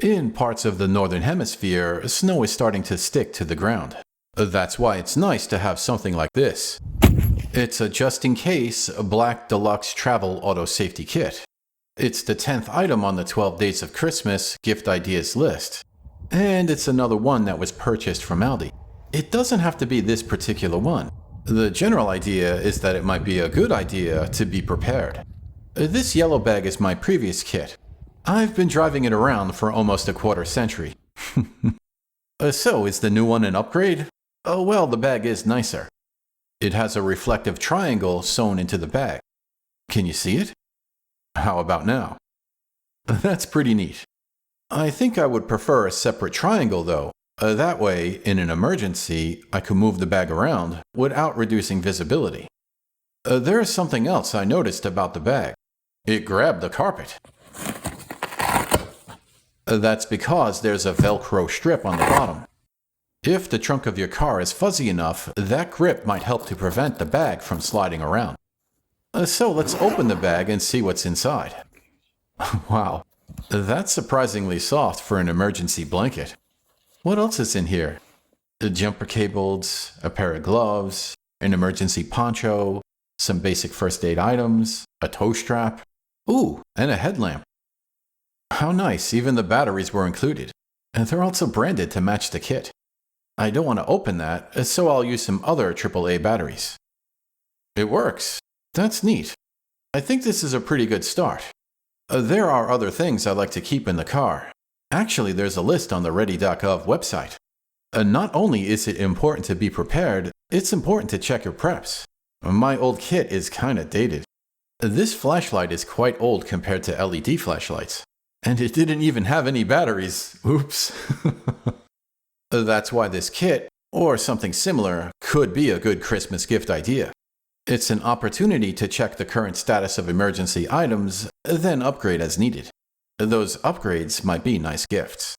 In parts of the northern hemisphere, snow is starting to stick to the ground. That's why it's nice to have something like this. It's a just-in-case Black Deluxe Travel Auto Safety Kit. It's the 10th item on the 12 Days of Christmas gift ideas list. And it's another one that was purchased from Aldi. It doesn't have to be this particular one. The general idea is that it might be a good idea to be prepared. This yellow bag is my previous kit. I've been driving it around for almost a quarter century. So, is the new one an upgrade? Oh well, the bag is nicer. It has a reflective triangle sewn into the bag. Can you see it? How about now? That's pretty neat. I think I would prefer a separate triangle though. That way, in an emergency, I could move the bag around without reducing visibility. There is something else I noticed about the bag. It grabbed the carpet. That's because there's a Velcro strip on the bottom. If the trunk of your car is fuzzy enough, that grip might help to prevent the bag from sliding around. So let's open the bag and see what's inside. Wow, that's surprisingly soft for an emergency blanket. What else is in here? The jumper cables, a pair of gloves, an emergency poncho, some basic first aid items, a toe strap, ooh, and a headlamp. How nice, even the batteries were included. And they're also branded to match the kit. I don't want to open that, so I'll use some other AAA batteries. It works. That's neat. I think this is a pretty good start. There are other things I'd like to keep in the car. Actually, there's a list on the ready.gov website. Not only is it important to be prepared, it's important to check your preps. My old kit is kinda dated. This flashlight is quite old compared to LED flashlights. And it didn't even have any batteries. Oops. That's why this kit, or something similar, could be a good Christmas gift idea. It's an opportunity to check the current status of emergency items, then upgrade as needed. Those upgrades might be nice gifts.